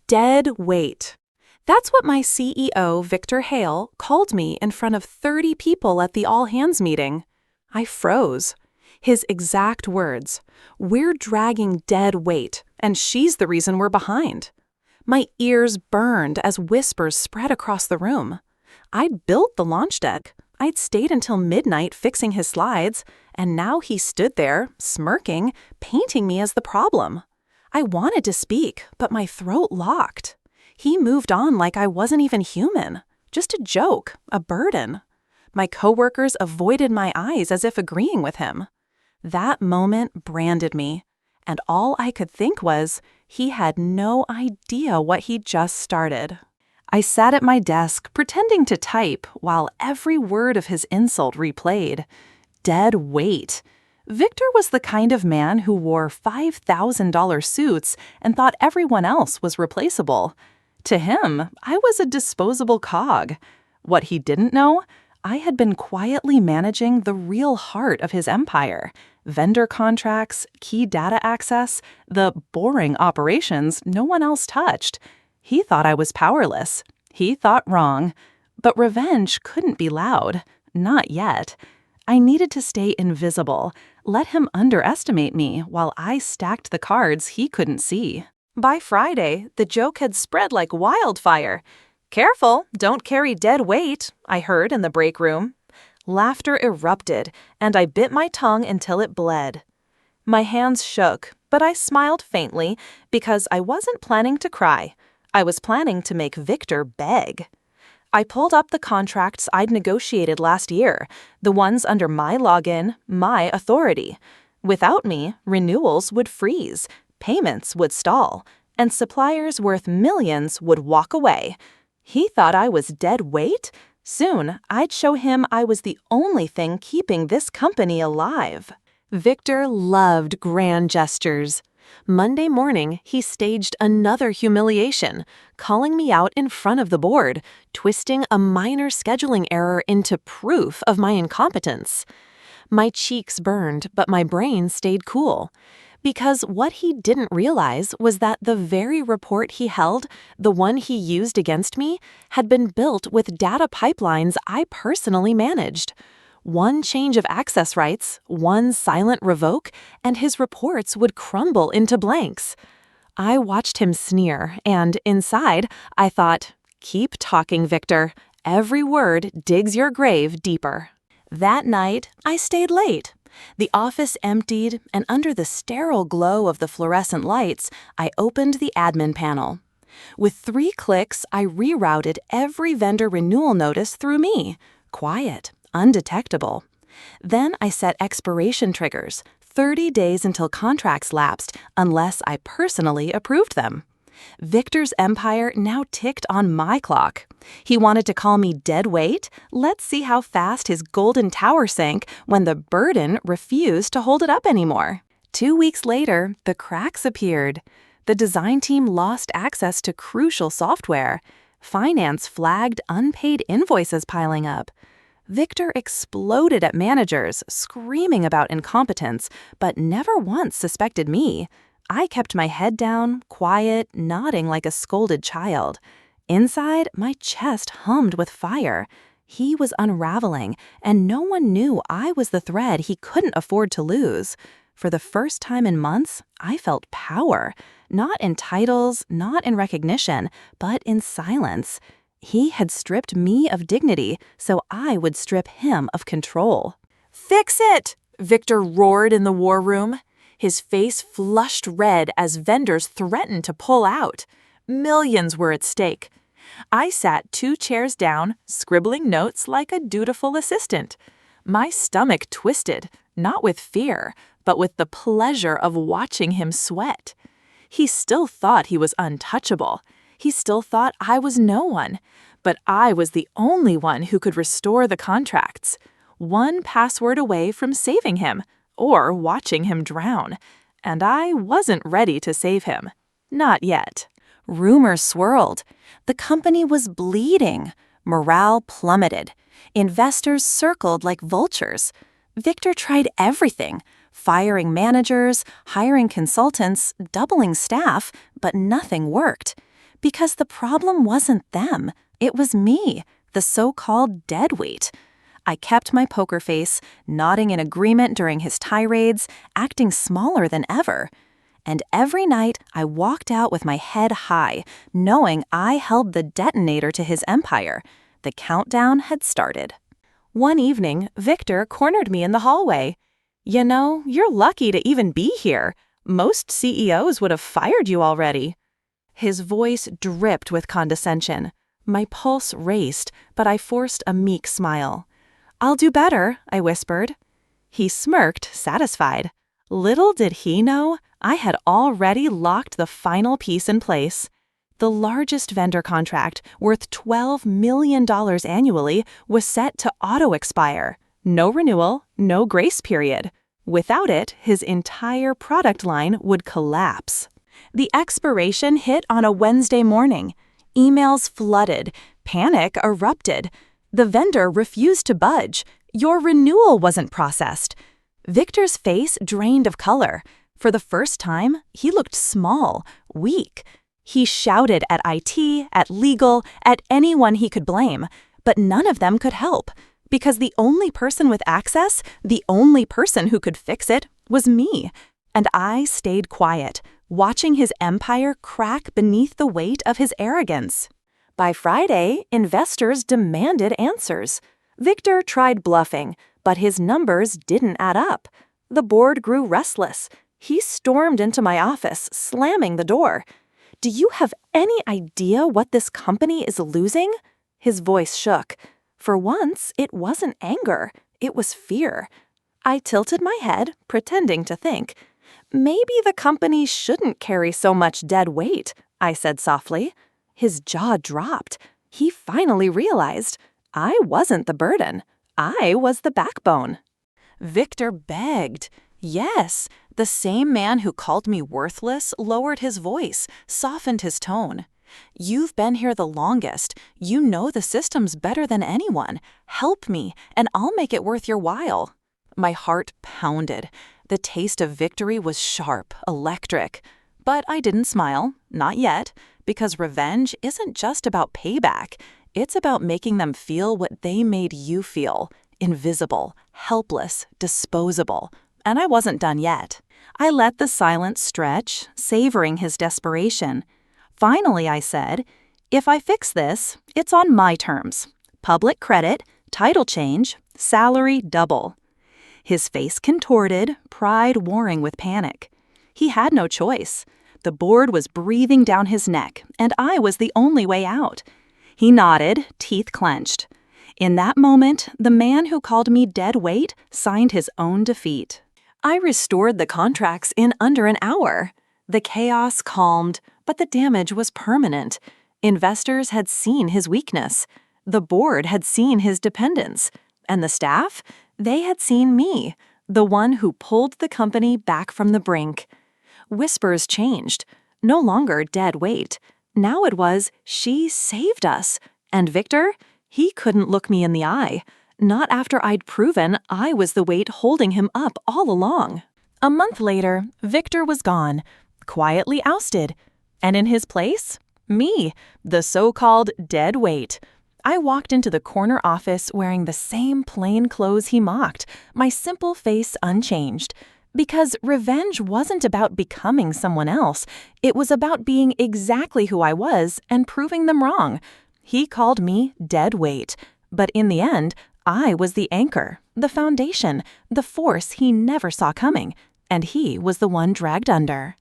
Dead weight. That's what my CEO, Victor Hale, called me in front of 30 people at the all-hands meeting. I froze. His exact words, "We're dragging dead weight, and she's the reason we're behind." My ears burned as whispers spread across the room. I'd built the launch deck. I'd stayed until midnight fixing his slides, and now he stood there, smirking, painting me as the problem. I wanted to speak, but my throat locked. He moved on like I wasn't even human. Just a joke, a burden. My coworkers avoided my eyes as if agreeing with him. That moment branded me, and all I could think was, he had no idea what he just started. I sat at my desk pretending to type while every word of his insult replayed. Dead weight. Victor was the kind of man who wore $5,000 suits and thought everyone else was replaceable. To him, I was a disposable cog. What he didn't know, I had been quietly managing the real heart of his empire. Vendor contracts, key data access, the boring operations no one else touched. He thought I was powerless. He thought wrong. But revenge couldn't be loud. Not yet. I needed to stay invisible, let him underestimate me while I stacked the cards he couldn't see. By Friday, the joke had spread like wildfire. "Careful, don't carry dead weight," I heard in the break room. Laughter erupted, and I bit my tongue until it bled. My hands shook, but I smiled faintly because I wasn't planning to cry. I was planning to make Victor beg. I pulled up the contracts I'd negotiated last year, the ones under my login, my authority. Without me, renewals would freeze, payments would stall, and suppliers worth millions would walk away. He thought I was dead weight? Soon, I'd show him I was the only thing keeping this company alive. Victor loved grand gestures. Monday morning, he staged another humiliation, calling me out in front of the board, twisting a minor scheduling error into proof of my incompetence. My cheeks burned, but my brain stayed cool. Because what he didn't realize was that the very report he held, the one he used against me, had been built with data pipelines I personally managed. One change of access rights, one silent revoke, and his reports would crumble into blanks. I watched him sneer, and inside, I thought, "Keep talking, Victor. Every word digs your grave deeper." That night, I stayed late. The office emptied, and under the sterile glow of the fluorescent lights, I opened the admin panel. With 3 clicks, I rerouted every vendor renewal notice through me. Quiet. Undetectable. Then I set expiration triggers, 30 days until contracts lapsed, unless I personally approved them. Victor's empire now ticked on my clock. He wanted to call me dead weight? Let's see how fast his golden tower sank when the burden refused to hold it up anymore. 2 weeks later, the cracks appeared. The design team lost access to crucial software. Finance flagged unpaid invoices piling up. Victor exploded at managers, screaming about incompetence, but never once suspected me. I kept my head down, quiet, nodding like a scolded child. Inside, my chest hummed with fire. He was unraveling, and no one knew I was the thread he couldn't afford to lose. For the first time in months, I felt power. Not in titles, not in recognition, but in silence. He had stripped me of dignity, so I would strip him of control. "Fix it!" Victor roared in the war room. His face flushed red as vendors threatened to pull out. Millions were at stake. I sat 2 chairs down, scribbling notes like a dutiful assistant. My stomach twisted, not with fear, but with the pleasure of watching him sweat. He still thought he was untouchable. He still thought I was no one. But I was the only one who could restore the contracts. One password away from saving him, or watching him drown. And I wasn't ready to save him. Not yet. Rumors swirled. The company was bleeding. Morale plummeted. Investors circled like vultures. Victor tried everything. Firing managers, hiring consultants, doubling staff, but nothing worked. Because the problem wasn't them. It was me, the so-called deadweight. I kept my poker face, nodding in agreement during his tirades, acting smaller than ever. And every night I walked out with my head high, knowing I held the detonator to his empire. The countdown had started. One evening, Victor cornered me in the hallway. "You know, you're lucky to even be here. Most CEOs would have fired you already." His voice dripped with condescension. My pulse raced, but I forced a meek smile. "I'll do better," I whispered. He smirked, satisfied. Little did he know, I had already locked the final piece in place. The largest vendor contract, worth $12 million annually, was set to auto-expire. No renewal, no grace period. Without it, his entire product line would collapse. The expiration hit on a Wednesday morning. Emails flooded. Panic erupted. The vendor refused to budge. Your renewal wasn't processed. Victor's face drained of color. For the first time, he looked small, weak. He shouted at IT, at legal, at anyone he could blame, but none of them could help, because the only person with access, the only person who could fix it, was me. And I stayed quiet, watching his empire crack beneath the weight of his arrogance. By Friday, investors demanded answers. Victor tried bluffing, but his numbers didn't add up. The board grew restless. He stormed into my office, slamming the door. "Do you have any idea what this company is losing?" His voice shook. For once, it wasn't anger. It was fear. I tilted my head, pretending to think. "Maybe the company shouldn't carry so much dead weight," I said softly. His jaw dropped. He finally realized I wasn't the burden. I was the backbone. Victor begged. Yes, the same man who called me worthless lowered his voice, softened his tone. "You've been here the longest. You know the systems better than anyone. Help me, and I'll make it worth your while." My heart pounded. The taste of victory was sharp, electric. But I didn't smile, not yet, because revenge isn't just about payback. It's about making them feel what they made you feel. Invisible, helpless, disposable. And I wasn't done yet. I let the silence stretch, savoring his desperation. Finally, I said, "If I fix this, it's on my terms. Public credit, title change, salary double." His face contorted, pride warring with panic. He had no choice. The board was breathing down his neck, and I was the only way out. He nodded, teeth clenched. In that moment, the man who called me dead weight signed his own defeat. I restored the contracts in under an hour. The chaos calmed, but the damage was permanent. Investors had seen his weakness. The board had seen his dependence. And the staff? They had seen me, the one who pulled the company back from the brink. Whispers changed. No longer dead weight. Now it was, "She saved us." And Victor? He couldn't look me in the eye. Not after I'd proven I was the weight holding him up all along. A month later, Victor was gone, quietly ousted. And in his place, me, the so-called dead weight. I walked into the corner office wearing the same plain clothes he mocked, my simple face unchanged. Because revenge wasn't about becoming someone else. It was about being exactly who I was and proving them wrong. He called me dead weight. But in the end, I was the anchor, the foundation, the force he never saw coming. And he was the one dragged under.